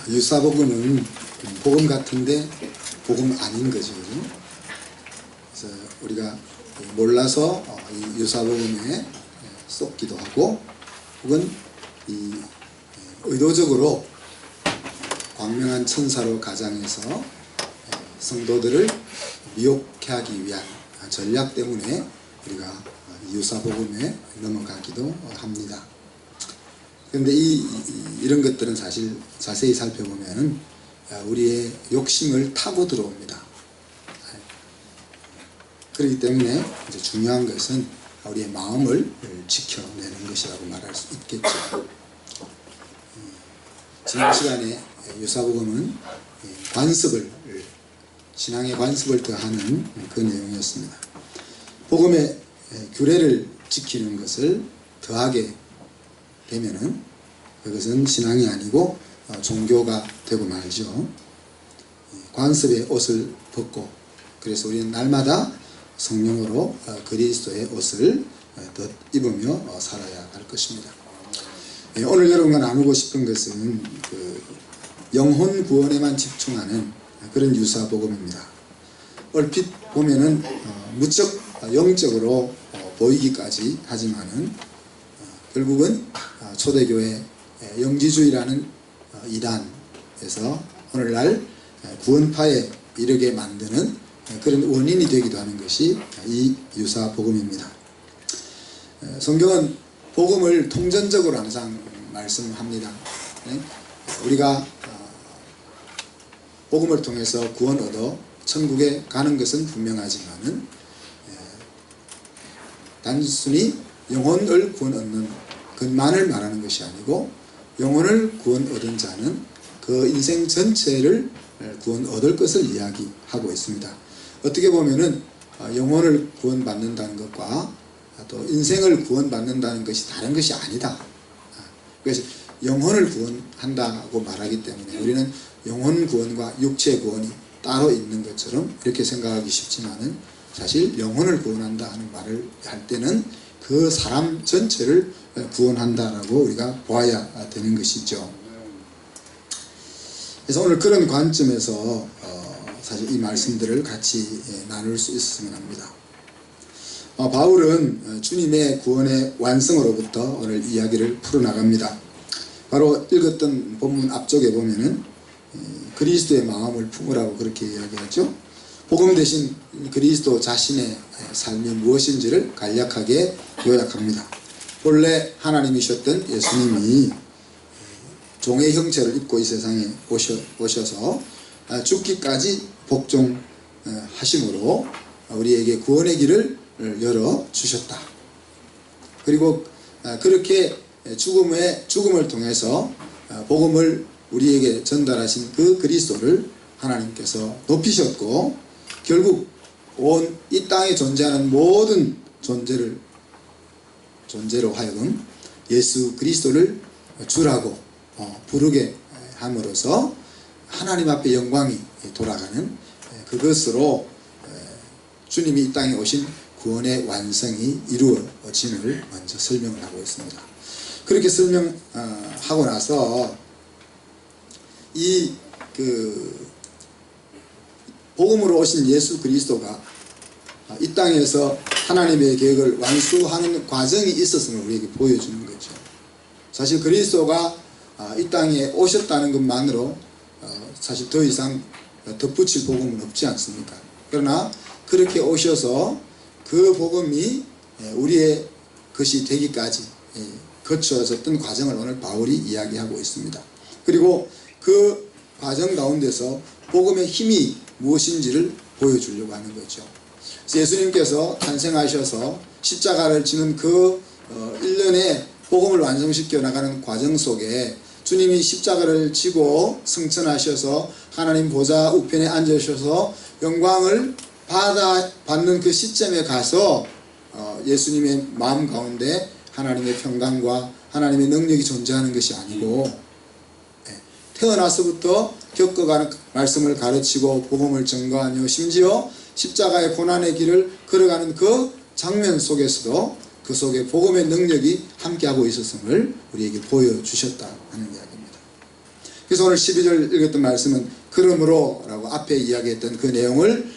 유사복음은 복음 같은데 복음 아닌 거죠. 그래서 우리가 몰라서 이 유사복음에 쏟기도 하고, 혹은 이 의도적으로 광명한 천사로 가장해서 성도들을 미혹해 하기 위한 전략 때문에 우리가 유사복음에 넘어가기도 합니다. 그런데 이런 것들은 사실 자세히 살펴보면 우리의 욕심을 타고 들어옵니다. 그렇기 때문에 이제 중요한 것은 우리의 마음을 지켜내는 것이라고 말할 수 있겠죠. 지난 시간에 유사복음은 관습을, 신앙의 관습을 더하는 그 내용이었습니다. 복음의 규례를 지키는 것을 더하게 되면은 그것은 신앙이 아니고 종교가 되고 말죠. 관습의 옷을 벗고, 그래서 우리는 날마다 성령으로 그리스도의 옷을 덧 입으며 살아야 할 것입니다. 오늘 여러분과 나누고 싶은 것은 영혼 구원에만 집중하는 그런 유사복음입니다. 얼핏 보면은 무척 영적으로 보이기까지 하지만은 결국은 초대교회 영지주의라는 이단에서 오늘날 구원파에 이르게 만드는 그런 원인이 되기도 하는 것이 이 유사복음입니다. 성경은 복음을 통전적으로 항상 말씀합니다. 우리가 복음을 통해서 구원 얻어 천국에 가는 것은 분명하지만은 단순히 영혼을 구원 얻는 것만을 말하는 것이 아니고, 영혼을 구원 얻은 자는 그 인생 전체를 구원 얻을 것을 이야기하고 있습니다. 어떻게 보면은 영혼을 구원받는다는 것과 또 인생을 구원받는다는 것이 다른 것이 아니다. 그래서 영혼을 구원한다고 말하기 때문에 우리는 영혼 구원과 육체 구원이 따로 있는 것처럼 이렇게 생각하기 쉽지만은, 사실 영혼을 구원한다 하는 말을 할 때는 그 사람 전체를 구원한다라고 우리가 보아야 되는 것이죠. 그래서 오늘 그런 관점에서 사실 이 말씀들을 같이 나눌 수 있었으면 합니다. 바울은 주님의 구원의 완성으로부터 오늘 이야기를 풀어나갑니다. 바로 읽었던 본문 앞쪽에 보면은 그리스도의 마음을 품으라고 그렇게 이야기하죠. 복음 대신 그리스도 자신의 삶이 무엇인지를 간략하게 요약합니다. 본래 하나님이셨던 예수님이 종의 형체를 입고 이 세상에 오셔서 죽기까지 복종하심으로 우리에게 구원의 길을 열어주셨다. 그리고 그렇게 죽음을 통해서 복음을 우리에게 전달하신 그 그리스도를 하나님께서 높이셨고, 결국 온 이 땅에 존재하는 모든 존재로 하여금 예수 그리스도를 주라고 부르게 함으로써 하나님 앞에 영광이 돌아가는 그것으로 주님이 이 땅에 오신 구원의 완성이 이루어짐을 먼저 설명을 하고 있습니다. 그렇게 설명하고 나서 이 복음으로 오신 예수 그리스도가 이 땅에서 하나님의 계획을 완수하는 과정이 있었음을 우리에게 보여주는 거죠. 사실 그리스도가 이 땅에 오셨다는 것만으로 사실 더 이상 덧붙일 복음은 없지 않습니까? 그러나 그렇게 오셔서 그 복음이 우리의 것이 되기까지 거쳐졌던 과정을 오늘 바울이 이야기하고 있습니다. 그리고 그 과정 가운데서 복음의 힘이 무엇인지를 보여주려고 하는 거죠. 예수님께서 탄생하셔서 십자가를 지는 그 일련의 복음을 완성시켜 나가는 과정 속에 주님이 십자가를 지고 승천하셔서 하나님 보좌 우편에 앉으셔서 영광을 받는 그 시점에 가서 예수님의 마음 가운데 하나님의 평강과 하나님의 능력이 존재하는 것이 아니고, 태어나서부터 겪어가는 말씀을 가르치고 복음을 전거하며 심지어 십자가의 고난의 길을 걸어가는 그 장면 속에서도 그 속에 복음의 능력이 함께하고 있었음을 우리에게 보여주셨다 하는 이야기입니다. 그래서 오늘 12절 읽었던 말씀은 그러므로 라고 앞에 이야기했던 그 내용을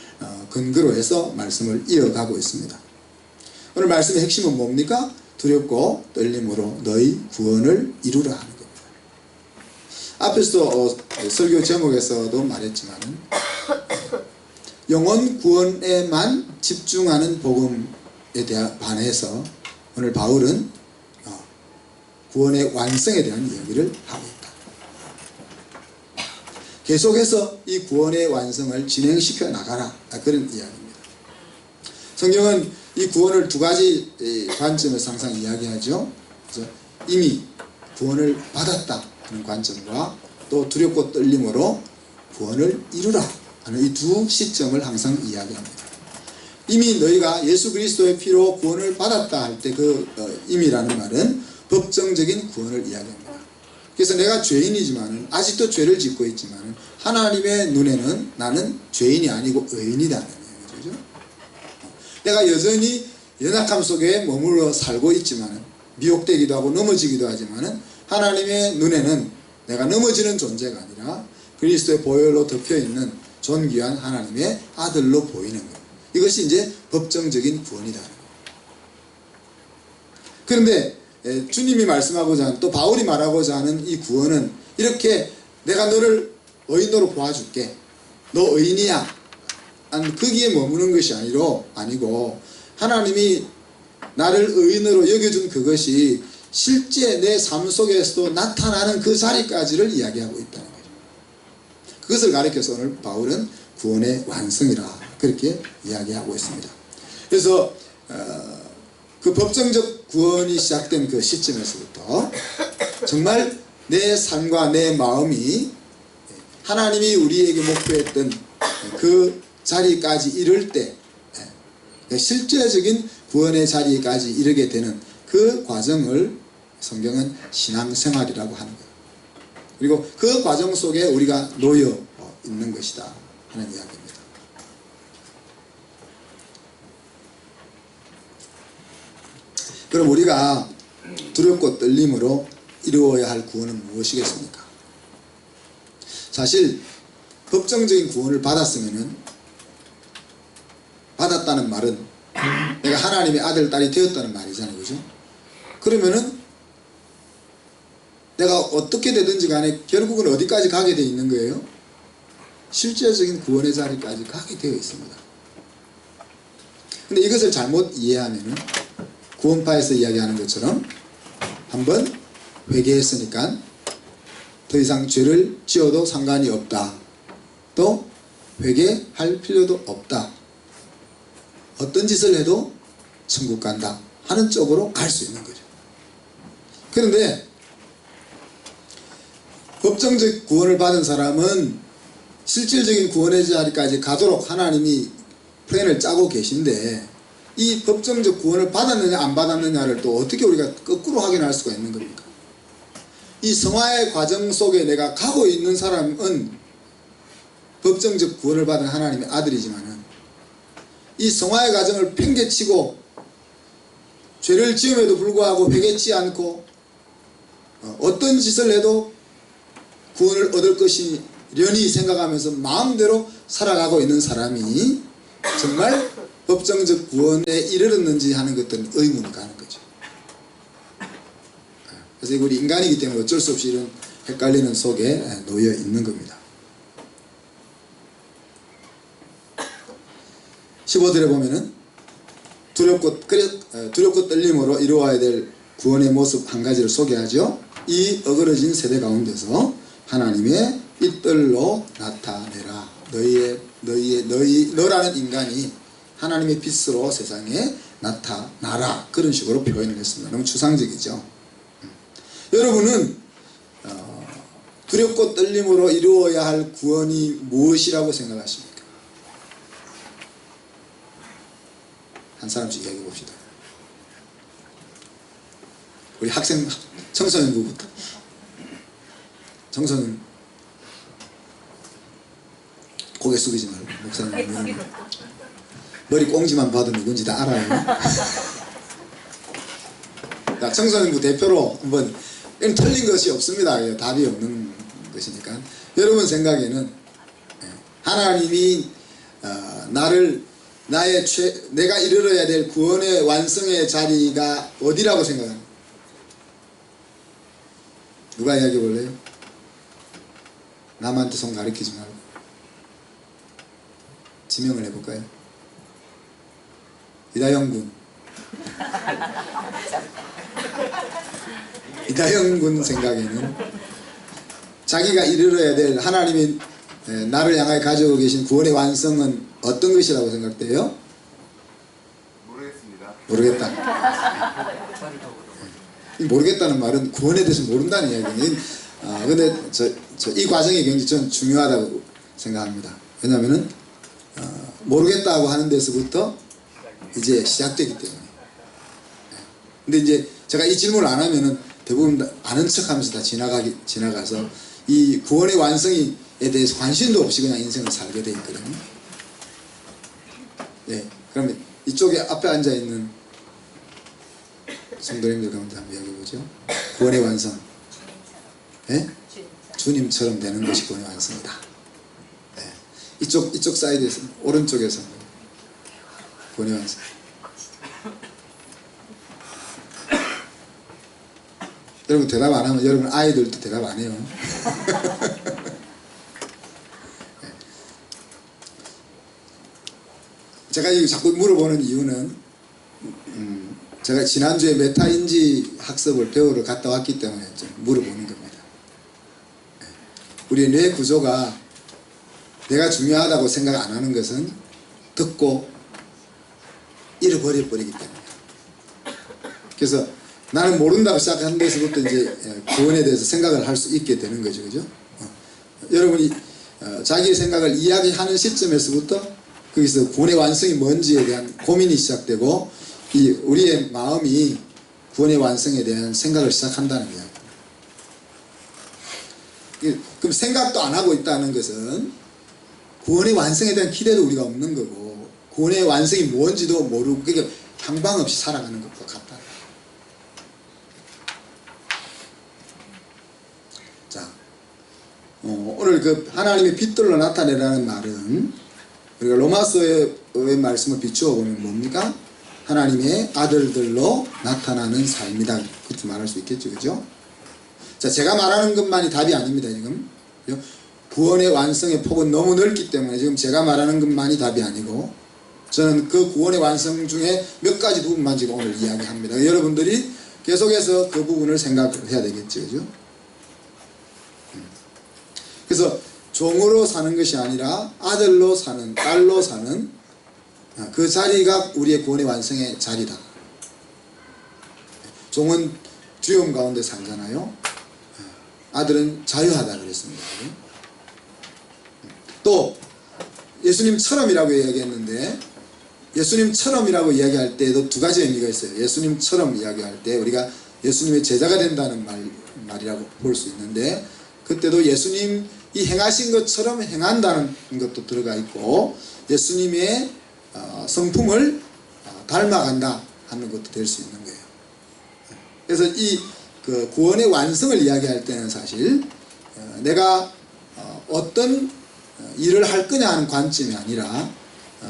근거로 해서 말씀을 이어가고 있습니다. 오늘 말씀의 핵심은 뭡니까? 두렵고 떨림으로 너희 구원을 이루라 하는 겁니다. 앞에서도 설교 제목에서도 말했지만 영혼 구원에만 집중하는 복음에 반해서 오늘 바울은 구원의 완성에 대한 이야기를 하고 있다. 계속해서 이 구원의 완성을 진행시켜 나가라, 그런 이야기입니다. 성경은 이 구원을 두 가지 관점에서 항상 이야기하죠. 그래서 이미 구원을 받았다 하는 관점과 또 두렵고 떨림으로 구원을 이루라 하는 이 두 시점을 항상 이야기합니다. 이미 너희가 예수 그리스도의 피로 구원을 받았다 할 때 그 이미라는 말은 법정적인 구원을 이야기합니다. 그래서 내가 죄인이지만 아직도 죄를 짓고 있지만 하나님의 눈에는 나는 죄인이 아니고 의인이라는 얘기죠. 내가 여전히 연약함 속에 머물러 살고 있지만 미혹되기도 하고 넘어지기도 하지만 하나님의 눈에는 내가 넘어지는 존재가 아니라 그리스도의 보혈로 덮여있는 존귀한 하나님의 아들로 보이는 것. 이것이 이제 법정적인 구원이다. 그런데 주님이 말씀하고자 하는, 또 바울이 말하고자 하는 이 구원은 이렇게 내가 너를 의인으로 보아줄게, 너 의인이야, 거기에 머무는 것이 아니고 하나님이 나를 의인으로 여겨준 그것이 실제 내 삶 속에서도 나타나는 그 자리까지를 이야기하고 있다는 거죠. 그것을 가리켜서 오늘 바울은 구원의 완성이라 그렇게 이야기하고 있습니다. 그래서 그 법정적 구원이 시작된 그 시점에서부터 정말 내 삶과 내 마음이 하나님이 우리에게 목표했던 그 자리까지 이를 때 실제적인 구원의 자리까지 이르게 되는 그 과정을 성경은 신앙생활이라고 하는 거예요. 그리고 그 과정 속에 우리가 놓여 있는 것이다 하는 이야기입니다. 그럼 우리가 두렵고 떨림으로 이루어야 할 구원은 무엇이겠습니까? 사실 법정적인 구원을 받았다는 말은 내가 하나님의 아들, 딸이 되었다는 말이잖아요. 그죠? 그러면은 내가 어떻게 되든지 간에 결국은 어디까지 가게 되어 있는 거예요? 실제적인 구원의 자리까지 가게 되어 있습니다. 근데 이것을 잘못 이해하면은 구원파에서 이야기하는 것처럼 한번 회개했으니까 더 이상 죄를 지어도 상관이 없다. 또 회개할 필요도 없다. 어떤 짓을 해도 천국 간다 하는 쪽으로 갈 수 있는 거죠. 그런데 법정적 구원을 받은 사람은 실질적인 구원의 자리까지 가도록 하나님이 플랜을 짜고 계신데 이 법정적 구원을 받았느냐 안 받았느냐를 또 어떻게 우리가 거꾸로 확인할 수가 있는 겁니까? 이 성화의 과정 속에 내가 가고 있는 사람은 법정적 구원을 받은 하나님의 아들이지만은 이 성화의 과정을 팽개치고 죄를 지음에도 불구하고 회개치 않고 어떤 짓을 해도 구원을 얻을 것이려니 생각하면서 마음대로 살아가고 있는 사람이 정말 법정적 구원에 이르렀는지 하는 것들은 의문이 가는 거죠. 그래서 우리 인간이기 때문에 어쩔 수 없이 이런 헷갈리는 속에 놓여 있는 겁니다. 15절에 보면은 두렵고 떨림으로 이루어야 될 구원의 모습 한 가지를 소개하죠. 이 어그러진 세대 가운데서 하나님의 빛들로 나타내라. 너라는 인간이 하나님의 빛으로 세상에 나타나라. 그런 식으로 표현을 했습니다. 너무 추상적이죠. 여러분은 두렵고 떨림으로 이루어야 할 구원이 무엇이라고 생각하십니까? 한 사람씩 이야기해 봅시다. 우리 청소년부부터. 청소년 고개 숙이지 말고 목사님 머리 꽁지만 봐도 누군지 다 알아요. 자, 청소년부 대표로 한번 틀린 것이 없습니다. 답이 없는 것이니까 여러분 생각에는 하나님이 내가 이르러야 될 구원의 완성의 자리가 어디라고 생각합니까? 누가 이야기해 볼래요? 남한테 손 가리키지 말고 지명을 해볼까요? 이다영 군. 이다영 군 생각에는 자기가 이르러야 될 하나님이 나를 향하여 가지고 계신 구원의 완성은 어떤 것이라고 생각돼요? 모르겠습니다. 모르겠다. 모르겠다는 말은 구원에 대해서 모른다는 이야기예요. 근데 이 과정이 굉장히 저는 중요하다고 생각합니다. 왜냐하면은 모르겠다고 하는 데서부터 이제 시작되기 때문에. 근데 이제 제가 이 질문을 안 하면은 대부분 아는 척하면서 다 지나가서 이 구원의 완성에 대해서 관심도 없이 그냥 인생을 살게 돼 있거든요. 네, 그러면 이쪽에 앞에 앉아 있는 성도님들 가운데 한번 이야기해보죠. 구원의 완성. 네? 주님처럼 되는 것이 구원의 완성이다. 네. 이쪽 사이드에서, 오른쪽에서 구원의 완성. 여러분 대답 안 하면 여러분 아이들도 대답 안 해요. 네. 제가 이거 자꾸 물어보는 이유는 제가 지난주에 메타인지 학습을 배우러 갔다 왔기 때문에 좀 물어보는 겁니다. 우리의 뇌 구조가 내가 중요하다고 생각 안 하는 것은 듣고 잃어버리기 때문에. 그래서 나는 모른다고 시작한 데서부터 이제 구원에 대해서 생각을 할 수 있게 되는 거죠. 그죠? 여러분이 자기의 생각을 이야기하는 시점에서부터 거기서 구원의 완성이 뭔지에 대한 고민이 시작되고 우리의 마음이 구원의 완성에 대한 생각을 시작한다는 이야기. 그럼 생각도 안 하고 있다는 것은 구원의 완성에 대한 기대도 우리가 없는 거고 구원의 완성이 뭔지도 모르고 그러니까 방방 없이 살아가는 것과 같다. 자, 오늘 그 하나님의 빛들로 나타내라는 말은 우리가 로마서의 말씀을 비추어 보면 뭡니까? 하나님의 아들들로 나타나는 삶이다. 그렇게 말할 수 있겠죠. 그죠? 자, 제가 말하는 것만이 답이 아닙니다. 지금 구원의 완성의 폭은 너무 넓기 때문에 지금 제가 말하는 것만이 답이 아니고 저는 그 구원의 완성 중에 몇 가지 부분만 지금 오늘 이야기합니다. 여러분들이 계속해서 그 부분을 생각을 해야 되겠죠. 그죠? 그래서 종으로 사는 것이 아니라 아들로 사는, 딸로 사는 그 자리가 우리의 구원의 완성의 자리다. 종은 두려움 가운데 살잖아요. 아들은 자유하다 그랬습니다. 또 예수님처럼이라고 이야기했는데 예수님처럼이라고 이야기할 때에도 두 가지 의미가 있어요. 예수님처럼 이야기할 때 우리가 예수님의 제자가 된다는 말이라고 볼 수 있는데 그때도 예수님이 행하신 것처럼 행한다는 것도 들어가 있고 예수님의 성품을 닮아간다 하는 것도 될 수 있는 거예요. 그래서 이 그 구원의 완성을 이야기할 때는 사실 내가 어떤 일을 할 거냐 하는 관점이 아니라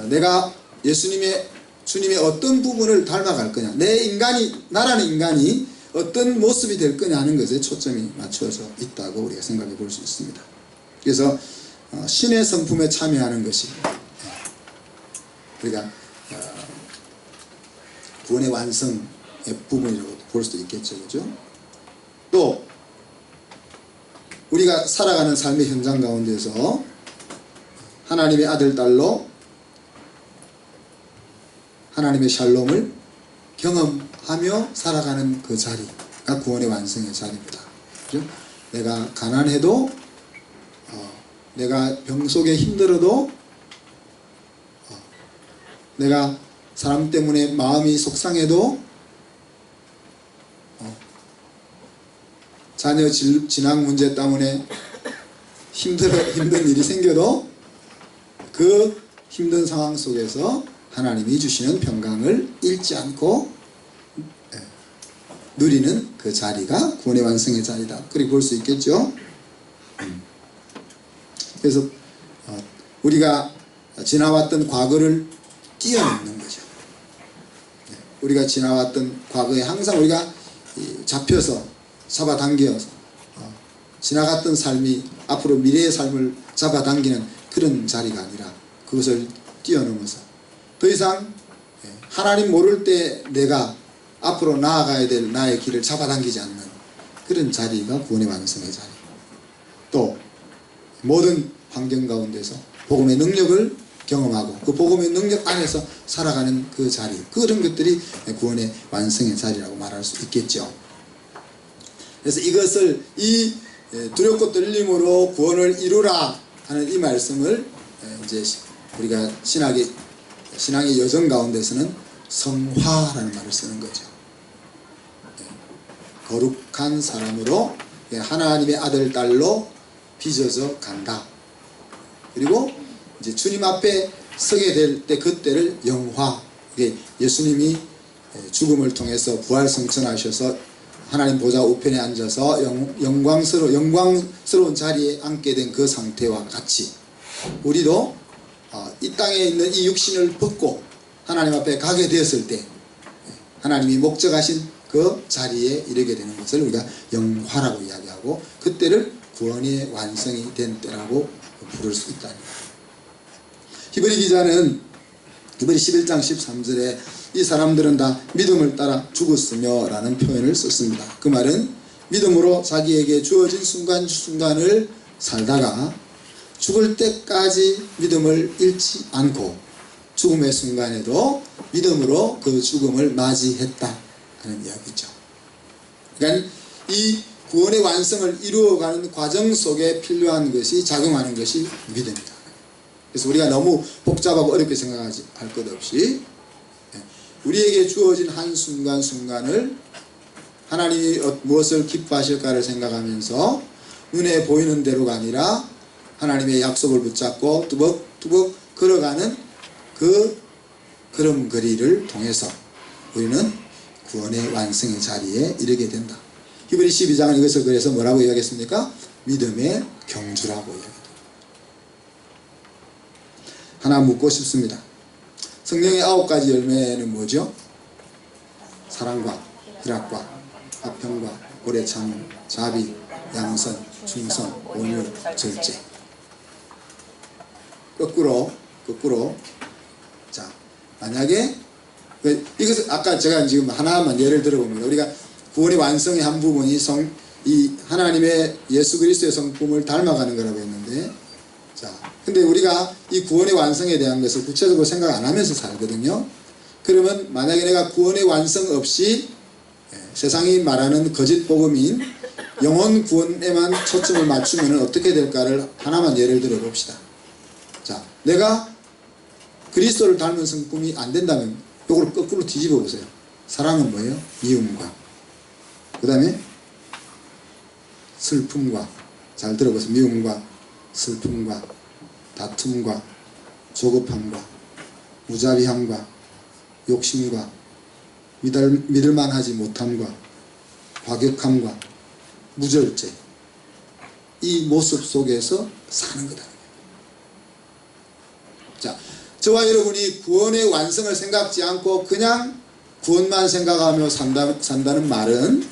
내가 주님의 어떤 부분을 닮아갈 거냐, 나라는 인간이 어떤 모습이 될 거냐 하는 것에 초점이 맞춰져 있다고 우리가 생각해 볼 수 있습니다. 그래서 신의 성품에 참여하는 것이 우리가 구원의 완성의 부분이라고 볼 수도 있겠죠. 그죠? 또 우리가 살아가는 삶의 현장 가운데서 하나님의 아들, 딸로 하나님의 샬롬을 경험하며 살아가는 그 자리가 구원의 완성의 자리입니다. 그죠? 내가 가난해도 내가 병 속에 힘들어도 내가 사람 때문에 마음이 속상해도 자녀 진학 문제 때문에 힘든 일이 생겨도 그 힘든 상황 속에서 하나님이 주시는 평강을 잃지 않고 누리는 그 자리가 구원의 완성의 자리다. 그렇게 볼 수 있겠죠. 그래서 우리가 지나왔던 과거를 뛰어넘는 거죠. 우리가 지나왔던 과거에 항상 우리가 잡혀서 잡아당겨서 지나갔던 삶이 앞으로 미래의 삶을 잡아당기는 그런 자리가 아니라 그것을 뛰어넘어서 더 이상 하나님 모를 때 내가 앞으로 나아가야 될 나의 길을 잡아당기지 않는 그런 자리가 구원의 완성의 자리. 또 모든 환경 가운데서 복음의 능력을 경험하고 그 복음의 능력 안에서 살아가는 그 자리, 그런 것들이 구원의 완성의 자리라고 말할 수 있겠죠. 그래서 이것을 이 두렵고 떨림으로 구원을 이루라 하는 이 말씀을 이제 우리가 신앙의 여정 가운데서는 성화라는 말을 쓰는 거죠. 거룩한 사람으로 하나님의 아들 딸로 빚어져 간다. 그리고 이제 주님 앞에 서게 될 때 그때를 영화, 예수님이 죽음을 통해서 부활성천하셔서 하나님 보좌 우편에 앉아서 영광스러운 자리에 앉게 된 그 상태와 같이 우리도 이 땅에 있는 이 육신을 벗고 하나님 앞에 가게 되었을 때 하나님이 목적하신 그 자리에 이르게 되는 것을 우리가 영화라고 이야기하고 그때를 구원의 완성이 된 때라고 부를 수 있다. 히브리 기자는 히브리 11장 13절에 이 사람들은 다 믿음을 따라 죽었으며 라는 표현을 썼습니다. 그 말은 믿음으로 자기에게 주어진 순간순간을 살다가 죽을 때까지 믿음을 잃지 않고 죽음의 순간에도 믿음으로 그 죽음을 맞이했다 하는 이야기죠. 그러니까 이 구원의 완성을 이루어가는 과정 속에 필요한 것이 작용하는 것이 믿음이다. 그래서 우리가 너무 복잡하고 어렵게 생각하지 할 것 없이 우리에게 주어진 한순간순간을 하나님이 무엇을 기뻐하실까를 생각하면서 눈에 보이는 대로가 아니라 하나님의 약속을 붙잡고 뚜벅뚜벅 걸어가는 그 걸음걸이를 통해서 우리는 구원의 완성의 자리에 이르게 된다. 히브리 12장은 이것을 그래서 뭐라고 이야기했습니까? 믿음의 경주라고 이야기합니다. 하나 묻고 싶습니다. 성령의 9가지 열매는 뭐죠? 사랑과 희락과 화평과 오래참 자비, 양선, 충성, 온유, 절제. 거꾸로 자, 만약에 이것은 아까 제가 지금 하나만 예를 들어보면 우리가 구원의 완성의 한 부분이 이 하나님의 예수 그리스도의 성품을 닮아가는 거라고 했는데, 자, 근데 우리가 이 구원의 완성에 대한 것을 구체적으로 생각 안 하면서 살거든요. 그러면 만약에 내가 구원의 완성 없이 세상이 말하는 거짓 복음인 영혼 구원에만 초점을 맞추면 어떻게 될까를 하나만 예를 들어 봅시다. 자, 내가 그리스도를 닮은 성품이 안 된다면 이걸 거꾸로 뒤집어 보세요. 사랑은 뭐예요? 미움과 그 다음에 슬픔과, 잘 들어보세요. 미움과 슬픔과 다툼과 조급함과 무자비함과 욕심과 믿을만하지 못함과 과격함과 무절제, 이 모습 속에서 사는 거다. 자, 저와 여러분이 구원의 완성을 생각지 않고 그냥 구원만 생각하며 산다는 말은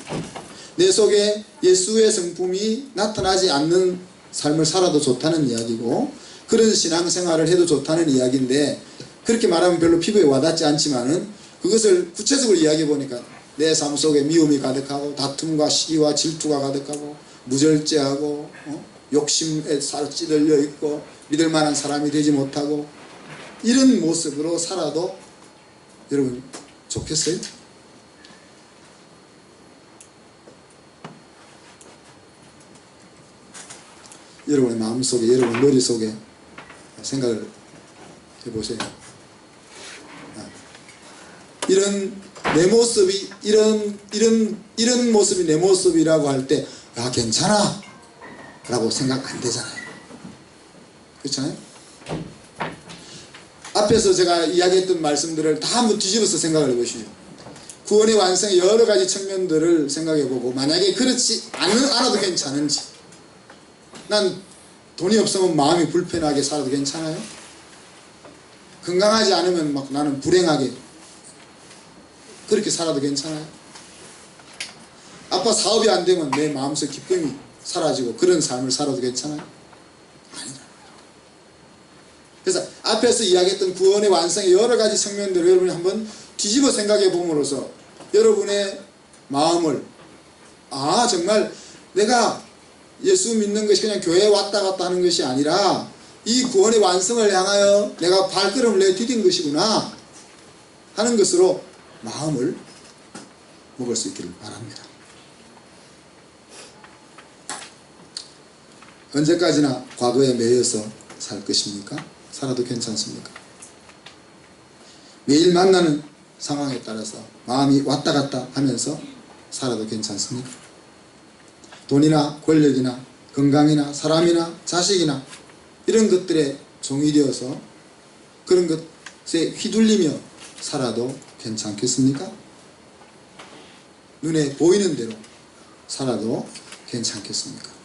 내 속에 예수의 성품이 나타나지 않는 삶을 살아도 좋다는 이야기고, 그런 신앙생활을 해도 좋다는 이야기인데, 그렇게 말하면 별로 피부에 와닿지 않지만은 그것을 구체적으로 이야기해 보니까 내 삶 속에 미움이 가득하고 다툼과 시기와 질투가 가득하고 무절제하고 욕심에 살 찌들려 있고 믿을 만한 사람이 되지 못하고 이런 모습으로 살아도 여러분 좋겠어요? 여러분의 마음속에, 여러분 머릿속에 생각을 해보세요. 이런 내 모습이 이런 모습이 내 모습이라고 할 때 야 괜찮아 라고 생각 안 되잖아요. 그렇잖아요. 앞에서 제가 이야기했던 말씀들을 다 한번 뒤집어서 생각을 해보시죠. 구원의 완성의 여러 가지 측면들을 생각해 보고 만약에 그렇지 않아도 괜찮은지, 난 돈이 없으면 마음이 불편하게 살아도 괜찮아요? 건강하지 않으면 막 나는 불행하게 그렇게 살아도 괜찮아요? 아빠 사업이 안 되면 내 마음속 기쁨이 사라지고 그런 삶을 살아도 괜찮아요? 아니라. 그래서 앞에서 이야기했던 구원의 완성의 여러 가지 측면들을 여러분이 한번 뒤집어 생각해 봄으로써 여러분의 마음을 정말 내가 예수 믿는 것이 그냥 교회에 왔다 갔다 하는 것이 아니라 이 구원의 완성을 향하여 내가 발걸음을 내디딘 것이구나 하는 것으로 마음을 먹을 수 있기를 바랍니다. 언제까지나 과거에 매여서 살 것입니까? 살아도 괜찮습니까? 매일 만나는 상황에 따라서 마음이 왔다 갔다 하면서 살아도 괜찮습니까? 돈이나 권력이나 건강이나 사람이나 자식이나 이런 것들에 종이 되어서 그런 것에 휘둘리며 살아도 괜찮겠습니까? 눈에 보이는 대로 살아도 괜찮겠습니까?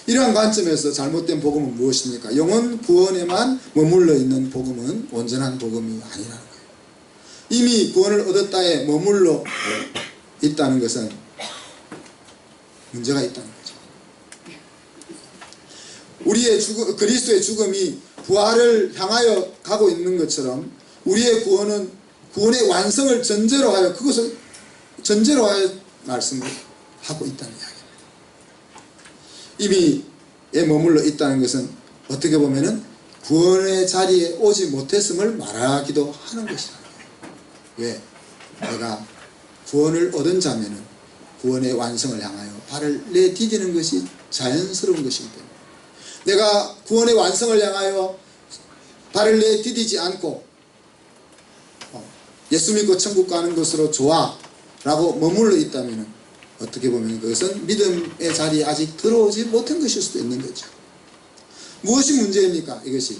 이러한 관점에서 잘못된 복음은 무엇입니까? 영혼 구원에만 머물러 있는 복음은 온전한 복음이 아니라는 거예요. 이미 구원을 얻었다에 머물러 있다는 것은 문제가 있다는 거죠. 우리의 그리스도의 죽음이 부활을 향하여 가고 있는 것처럼 우리의 구원은 구원의 완성을 전제로 하여 그것을 전제로 하여 말씀을 하고 있다는 이야기입니다. 이미에 머물러 있다는 것은 어떻게 보면은 구원의 자리에 오지 못했음을 말하기도 하는 것이다. 왜? 내가 구원을 얻은 자면은 구원의 완성을 향하여 발을 내디디는 것이 자연스러운 것이기 때문에 내가 구원의 완성을 향하여 발을 내디디지 않고 예수 믿고 천국 가는 것으로 좋아 라고 머물러 있다면 어떻게 보면 그것은 믿음의 자리에 아직 들어오지 못한 것일 수도 있는 거죠. 무엇이 문제입니까? 이것이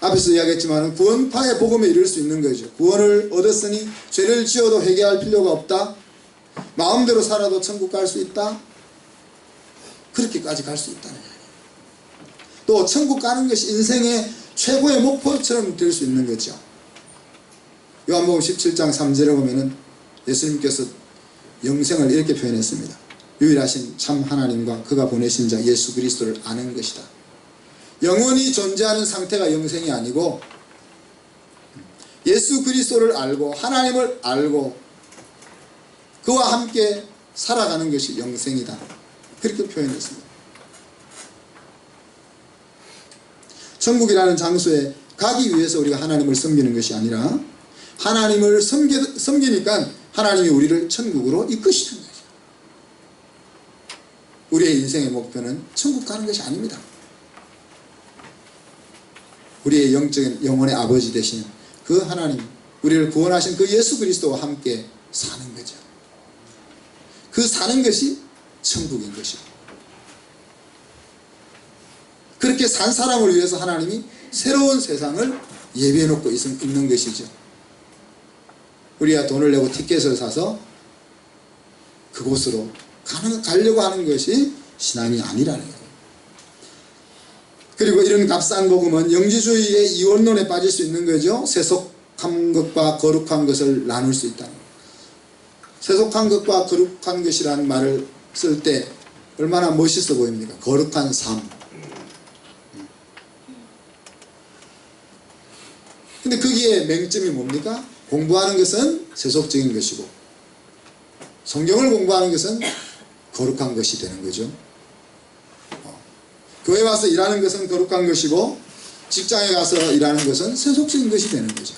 앞에서 이야기했지만 구원파의 복음에 이를 수 있는 거죠. 구원을 얻었으니 죄를 지어도 회개할 필요가 없다. 마음대로 살아도 천국 갈 수 있다. 그렇게까지 갈 수 있다는 이야기. 또 천국 가는 것이 인생의 최고의 목표처럼 될 수 있는 거죠. 요한복음 17장 3절에 보면은 예수님께서 영생을 이렇게 표현했습니다. 유일하신 참 하나님과 그가 보내신 자 예수 그리스도를 아는 것이다. 영원히 존재하는 상태가 영생이 아니고 예수 그리스도를 알고 하나님을 알고 그와 함께 살아가는 것이 영생이다. 그렇게 표현했습니다. 천국이라는 장소에 가기 위해서 우리가 하나님을 섬기는 것이 아니라 하나님을 섬기니까 하나님이 우리를 천국으로 이끄시는 거죠. 우리의 인생의 목표는 천국 가는 것이 아닙니다. 우리의 영적인 영혼의 아버지 되신 그 하나님, 우리를 구원하신 그 예수 그리스도와 함께 사는 거죠. 그 사는 것이 천국인 것이고 그렇게 산 사람을 위해서 하나님이 새로운 세상을 예비해 놓고 있는 것이죠. 우리가 돈을 내고 티켓을 사서 그곳으로 가려고 하는 것이 신앙이 아니라는 거예요. 그리고 이런 값싼 복음은 영지주의의 이원론에 빠질 수 있는 거죠. 세속한 것과 거룩한 것을 나눌 수 있다는 거예요. 세속한 것과 거룩한 것이라는 말을 쓸 때 얼마나 멋있어 보입니까? 거룩한 삶. 근데 거기에 맹점이 뭡니까? 공부하는 것은 세속적인 것이고 성경을 공부하는 것은 거룩한 것이 되는 거죠. 교회 와서 일하는 것은 거룩한 것이고 직장에 가서 일하는 것은 세속적인 것이 되는 거죠.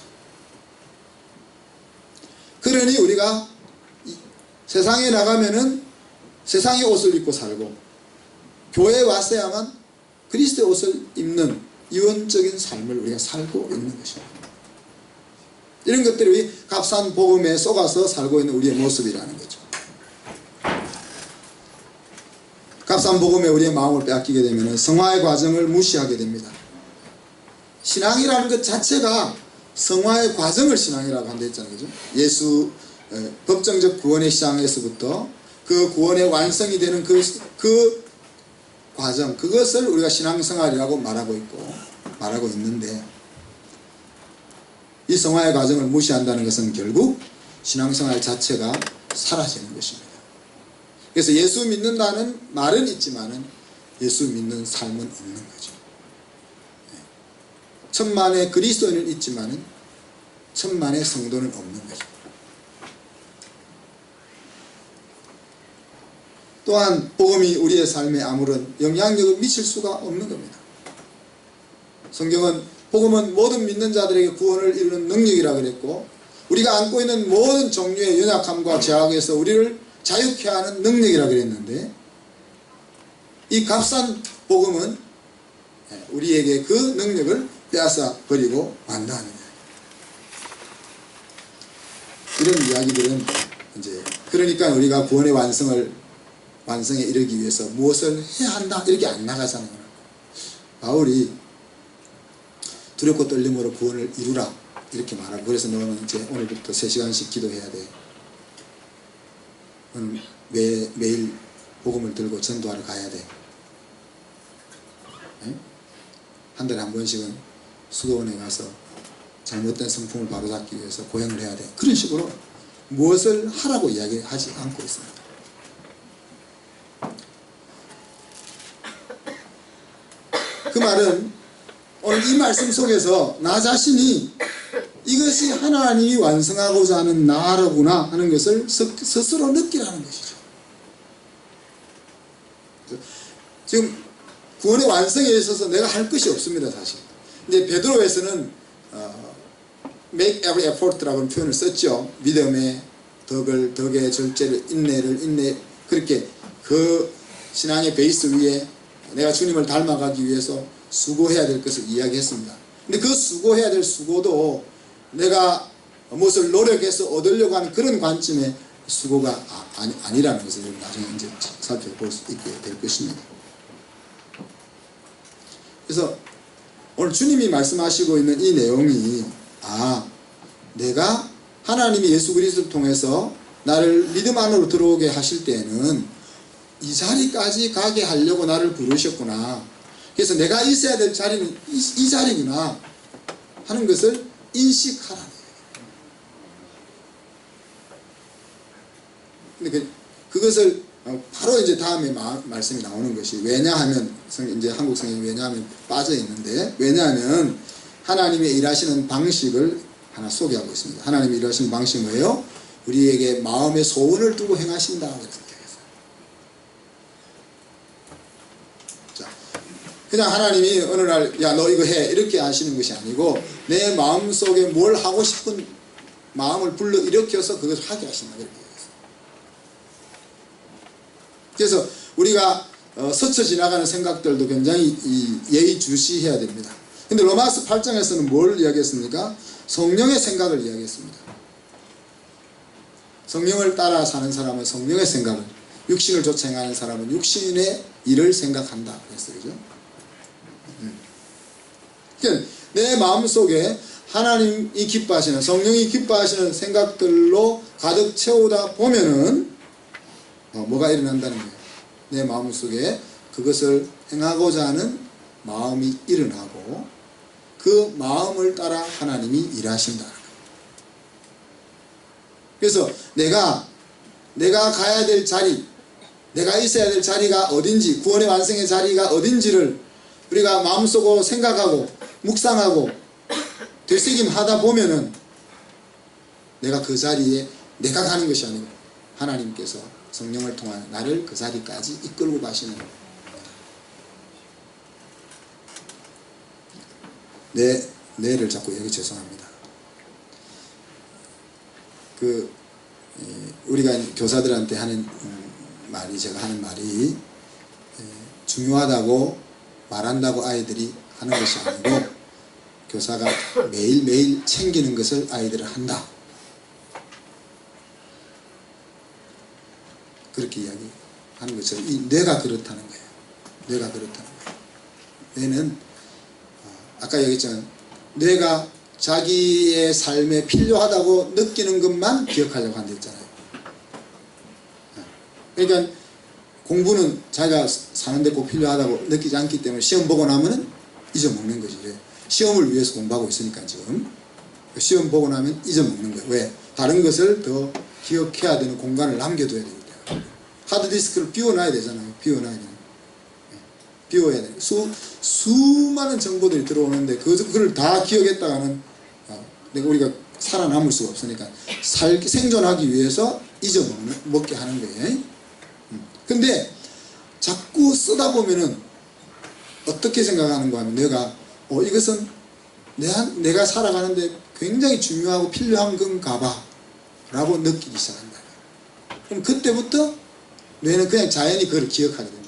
그러니 우리가 세상에 나가면은 세상의 옷을 입고 살고 교회에 왔어야만 그리스도의 옷을 입는 이원적인 삶을 우리가 살고 있는 것입니다. 이런 것들이 우리 값싼 복음에 속아서 살고 있는 우리의 모습이라는 거죠. 값싼 복음에 우리의 마음을 빼앗기게 되면 성화의 과정을 무시하게 됩니다. 신앙이라는 것 자체가 성화의 과정을 신앙이라고 한다 했잖아요. 그죠? 예수 법정적 구원의 시장에서부터 그 구원의 완성이 되는 그 과정, 그것을 우리가 신앙생활이라고 말하고 있는데, 이 성화의 과정을 무시한다는 것은 결국 신앙생활 자체가 사라지는 것입니다. 그래서 예수 믿는다는 말은 있지만은 예수 믿는 삶은 없는 거죠. 천만의 그리스도인은 있지만은 천만의 성도는 없는 거죠. 또한 복음이 우리의 삶에 아무런 영향력을 미칠 수가 없는 겁니다. 성경은 복음은 모든 믿는 자들에게 구원을 이루는 능력이라 그랬고, 우리가 안고 있는 모든 종류의 연약함과 죄악에서 우리를 자유케 하는 능력이라 그랬는데, 이 값싼 복음은 우리에게 그 능력을 빼앗아 버리고 만다는 거예요. 이런 이야기들은 이제, 그러니까 우리가 구원의 완성에 이르기 위해서 무엇을 해야 한다 이렇게 안 나가잖아요. 바울이 두렵고 떨림으로 구원을 이루라 이렇게 말하고, 그래서 너는 이제 오늘부터 3시간씩 기도해야 돼. 매일 복음을 들고 전도하러 가야 돼. 한 달에 한 번씩은 수도원에 가서 잘못된 성품을 바로잡기 위해서 고행을 해야 돼. 그런 식으로 무엇을 하라고 이야기하지 않고 있습니다. 그 말은 오늘 이 말씀 속에서 나 자신이 이것이 하나님이 완성하고자 하는 나라구나 하는 것을 스스로 느끼라는 것이죠. 지금 구원의 완성에 있어서 내가 할 것이 없습니다, 사실. 이제 베드로에서는 make every effort라고 표현을 썼죠. 믿음의 덕의 절제를, 인내, 그렇게 그 신앙의 베이스 위에 내가 주님을 닮아가기 위해서 수고해야 될 것을 이야기했습니다. 근데 그 수고해야 될 수고도 내가 무엇을 노력해서 얻으려고 하는 그런 관점의 수고가 아니라는 것을 나중에 이제 살펴볼 수 있게 될 것입니다. 그래서 오늘 주님이 말씀하시고 있는 이 내용이, 내가 하나님이 예수 그리스도를 통해서 나를 믿음 안으로 들어오게 하실 때에는 이 자리까지 가게 하려고 나를 부르셨구나. 그래서 내가 있어야 될 자리는 이 자리구나 하는 것을 인식하라는 거예요. 근데 그것을 바로 이제 다음에 말씀이 나오는 것이, 왜냐하면, 이제 한국 성경에 왜냐하면 빠져 있는데, 왜냐하면 하나님의 일하시는 방식을 하나 소개하고 있습니다. 하나님의 일하시는 방식은 뭐예요? 우리에게 마음의 소원을 두고 행하신다. 그냥 하나님이 어느 날 야 너 이거 해 이렇게 하시는 것이 아니고, 내 마음속에 뭘 하고 싶은 마음을 불러 일으켜서 그것을 하게 하신다. 그래서 우리가 스쳐 지나가는 생각들도 굉장히 예의주시해야 됩니다. 근데 로마서 8장에서는 뭘 이야기했습니까? 성령의 생각을 이야기했습니다. 성령을 따라 사는 사람은 성령의 생각을, 육신을 쫓아 행하는 사람은 육신의 일을 생각한다 그랬어요. 그죠? 그러니까 내 마음속에 하나님이 기뻐하시는, 성령이 기뻐하시는 생각들로 가득 채우다 보면은 뭐가 일어난다는 거예요. 내 마음속에 그것을 행하고자 하는 마음이 일어나고, 그 마음을 따라 하나님이 일하신다. 그래서 내가 가야 될 자리, 내가 있어야 될 자리가 어딘지, 구원의 완성의 자리가 어딘지를 우리가 마음속으로 생각하고 묵상하고 되새김하다 보면은, 내가 그 자리에 내가 가는 것이 아니고 하나님께서 성령을 통해 나를 그 자리까지 이끌고 가시는, 내를 자꾸 여기 죄송합니다. 우리가 교사들한테 하는 말이, 제가 하는 말이, 중요하다고 말한다고 아이들이 하는 것이 아니고, 교사가 매일매일 챙기는 것을 아이들은 한다. 그렇게 이야기하는 것처럼 이 뇌가 그렇다는 거예요. 뇌가 그렇다는 거예요. 뇌는 아까 얘기했지만, 뇌가 자기의 삶에 필요하다고 느끼는 것만 기억하려고 한다 했잖아요. 그러니까 공부는 자기가 사는데 꼭 필요하다고 느끼지 않기 때문에 시험 보고 나면은 잊어먹는 거지. 시험을 위해서 공부하고 있으니까 지금 시험 보고 나면 잊어먹는 거예요. 왜? 다른 것을 더 기억해야 되는 공간을 남겨둬야 되기 때문에. 하드디스크를 비워놔야 되잖아요. 비워놔야 돼요. 비워야 돼요. 수많은 정보들이 들어오는데 그걸 다 기억했다가는 우리가 살아남을 수가 없으니까 생존하기 위해서 잊어먹게 하는 거예요. 근데 자꾸 쓰다 보면은 어떻게 생각하는가 하면 내가 이것은 내가 살아가는데 굉장히 중요하고 필요한 건가 봐 라고 느끼기 시작한다. 그럼 그때부터 뇌는 그냥 자연히 그걸 기억하게 된다.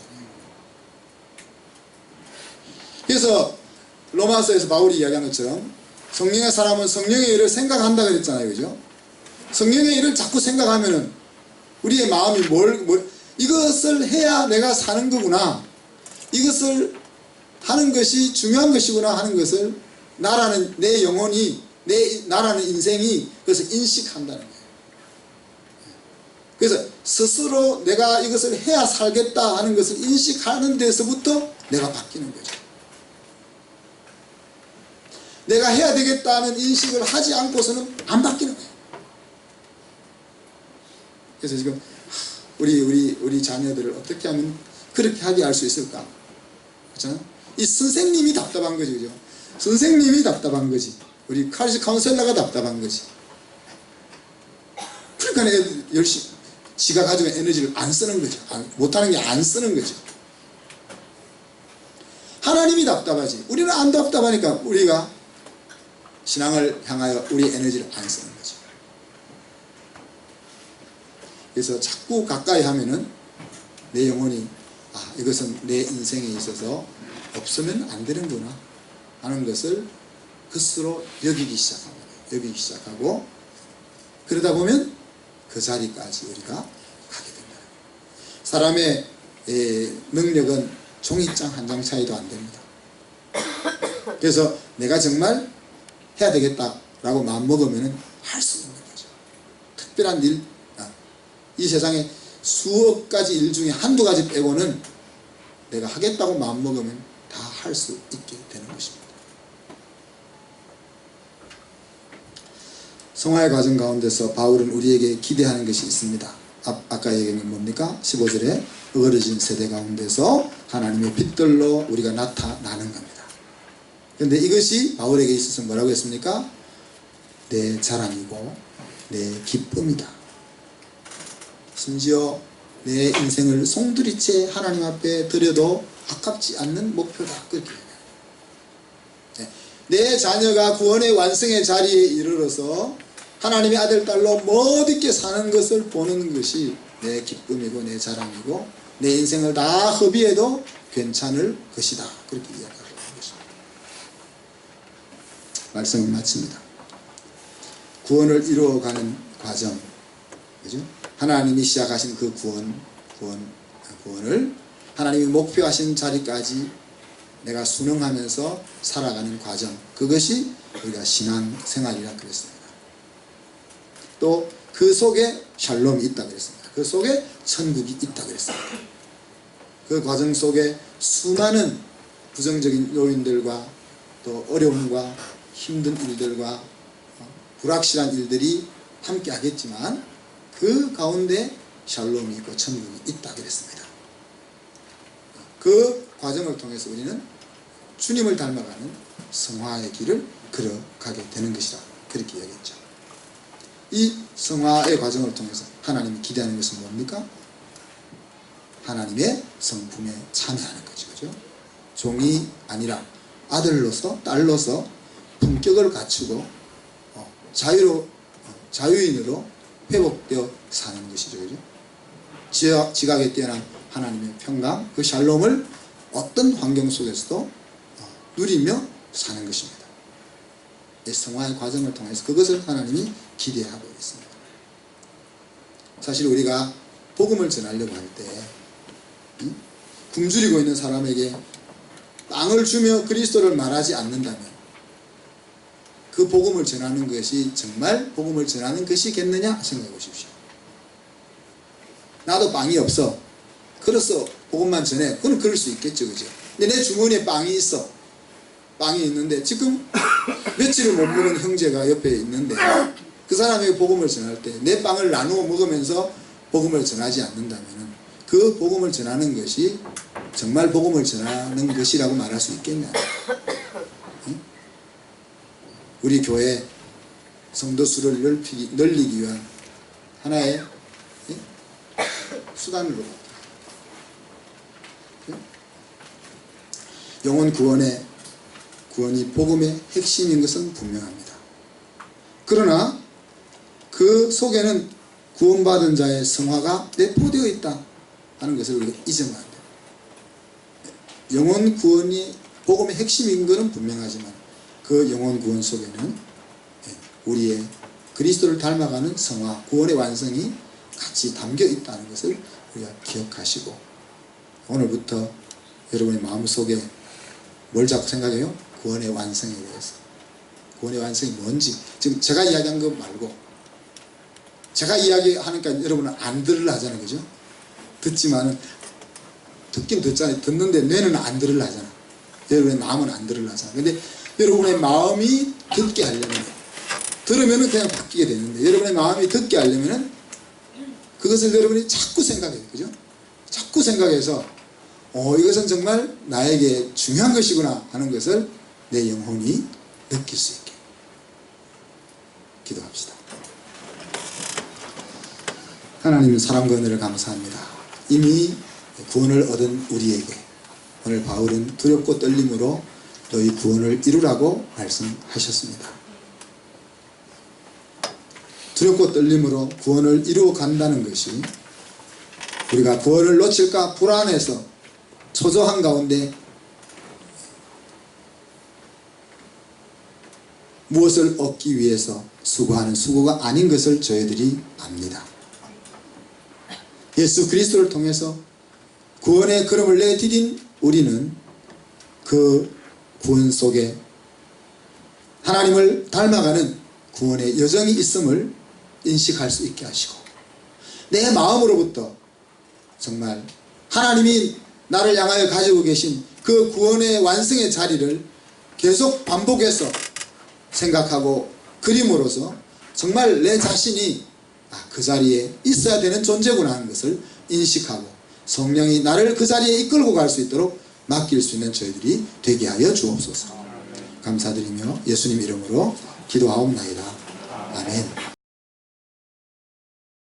그래서 로마서에서 바울이 이야기한 것처럼 성령의 사람은 성령의 일을 생각한다 그랬잖아요. 그죠? 성령의 일을 자꾸 생각하면은 우리의 마음이 이것을 해야 내가 사는 거구나, 이것을 하는 것이 중요한 것이구나 하는 것을 나라는 내 영혼이, 나라는 인생이 그것을 인식한다는 거예요. 그래서 스스로 내가 이것을 해야 살겠다 하는 것을 인식하는 데서부터 내가 바뀌는 거죠. 내가 해야 되겠다는 인식을 하지 않고서는 안 바뀌는 거예요. 그래서 지금 우리 자녀들을 어떻게 하면 그렇게 하게 할 수 있을까? 그렇잖아요? 이 선생님이 답답한 거지, 그죠? 선생님이 답답한 거지. 우리 카리스 카운셀러가 답답한 거지. 그러니까 내가 열심히 지가 가지고 있는 에너지를 안 쓰는 거죠. 못하는 게 안 쓰는 거죠. 하나님이 답답하지. 우리는 안 답답하니까 우리가 신앙을 향하여 우리 에너지를 안 쓰는 거죠. 그래서 자꾸 가까이 하면은 내 영혼이 이것은 내 인생에 있어서 없으면 안 되는구나 하는 것을 스스로 여기기 시작하고 그러다 보면 그 자리까지 우리가 가게 된다. 사람의 능력은 종이장 한 장 차이도 안 됩니다. 그래서 내가 정말 해야 되겠다라고 마음먹으면 할 수 있는 거죠. 특별한 일, 이 세상에 수억 가지 일 중에 한두 가지 빼고는 내가 하겠다고 마음먹으면 다 할 수 있게 되는 것입니다. 성화의 과정 가운데서 바울은 우리에게 기대하는 것이 있습니다. 아까 얘기한 건 뭡니까? 15절에 어그러진 세대 가운데서 하나님의 빛들로 우리가 나타나는 겁니다. 그런데 이것이 바울에게 있어서 뭐라고 했습니까? 내 자랑이고 내 기쁨이다. 심지어 내 인생을 송두리째 하나님 앞에 드려도 아깝지 않는 목표다. 그렇게 얘기해요. 내 자녀가 구원의 완성의 자리에 이르러서 하나님의 아들 딸로 멋있게 사는 것을 보는 것이 내 기쁨이고 내 자랑이고 내 인생을 다 허비해도 괜찮을 것이다. 그렇게 이야기하고 있는 것입니다. 말씀을 마칩니다. 구원을 이루어가는 과정, 그죠? 하나님이 시작하신 그 구원을 하나님이 목표하신 자리까지 내가 순응하면서 살아가는 과정, 그것이 우리가 신앙생활이라 그랬습니다. 또 그 속에 샬롬이 있다 그랬습니다. 그 속에 천국이 있다 그랬습니다. 그 과정 속에 수많은 부정적인 요인들과 또 어려움과 힘든 일들과 불확실한 일들이 함께 하겠지만 그 가운데 샬롬이 있고 천국이 있다 그랬습니다. 그 과정을 통해서 우리는 주님을 닮아가는 성화의 길을 걸어가게 되는 것이라 그렇게 이야기했죠. 이 성화의 과정을 통해서 하나님이 기대하는 것은 뭡니까? 하나님의 성품에 참여하는 거죠. 그죠? 종이 아니라 아들로서 딸로서 품격을 갖추고 자유인으로 회복되어 사는 것이죠. 그죠? 지각에 뛰어난 하나님의 평강, 그 샬롬을 어떤 환경 속에서도 누리며 사는 것입니다. 이 성화의 과정을 통해서 그것을 하나님이 기대하고 있습니다. 사실 우리가 복음을 전하려고 할 때 굶주리고 있는 사람에게 빵을 주며 그리스도를 말하지 않는다면 그 복음을 전하는 것이 정말 복음을 전하는 것이겠느냐 생각해 보십시오. 나도 빵이 없어. 그래서 복음만 전해. 그건 그럴 수 있겠죠, 그죠? 근데 내 주머니에 빵이 있어. 빵이 있는데 지금 며칠을 못 먹은 형제가 옆에 있는데 그 사람에게 복음을 전할 때 내 빵을 나누어 먹으면서 복음을 전하지 않는다면 그 복음을 전하는 것이 정말 복음을 전하는 것이라고 말할 수 있겠냐? 응? 우리 교회 성도 수를 늘리기 위한 하나의 수단으로 영혼 구원이 복음의 핵심인 것은 분명합니다. 그러나 그 속에는 구원받은 자의 성화가 내포되어 있다 하는 것을 우리가 잊으면 안 돼요. 영혼 구원이 복음의 핵심인 것은 분명하지만 그 영혼 구원 속에는 우리의 그리스도를 닮아가는 성화, 구원의 완성이 같이 담겨 있다는 것을 우리가 기억하시고 오늘부터 여러분의 마음속에 뭘 자꾸 생각해요? 구원의 완성에 대해서. 구원의 완성이 뭔지 지금 제가 이야기한 거 말고 제가 이야기하니까 여러분은 안 들으려 하잖아요, 그죠? 듣지만은 듣긴 듣잖아요. 듣는데 뇌는 안 들으려 하잖아. 여러분의 마음은 안 들으려 하잖아. 근데 여러분의 마음이 듣게 하려면 들으면은 그냥 바뀌게 되는데 여러분의 마음이 듣게 하려면은 그것을 여러분이 자꾸 생각해요, 그죠? 자꾸 생각해서 이것은 정말 나에게 중요한 것이구나 하는 것을 내 영혼이 느낄 수 있게 기도합시다. 하나님 사랑과 은혜를 감사합니다. 이미 구원을 얻은 우리에게 오늘 바울은 두렵고 떨림으로 너희 구원을 이루라고 말씀하셨습니다. 두렵고 떨림으로 구원을 이루어 간다는 것이 우리가 구원을 놓칠까 불안해서 초조한 가운데 무엇을 얻기 위해서 수고하는 수고가 아닌 것을 저희들이 압니다. 예수 그리스도를 통해서 구원의 걸음을 내디딘 우리는 그 구원 속에 하나님을 닮아가는 구원의 여정이 있음을 인식할 수 있게 하시고 내 마음으로부터 정말 하나님이 나를 향하여 가지고 계신 그 구원의 완성의 자리를 계속 반복해서 생각하고 그림으로써 정말 내 자신이 그 자리에 있어야 되는 존재구나 하는 것을 인식하고 성령이 나를 그 자리에 이끌고 갈 수 있도록 맡길 수 있는 저희들이 되게 하여 주옵소서. 감사드리며 예수님 이름으로 기도하옵나이다. 아멘.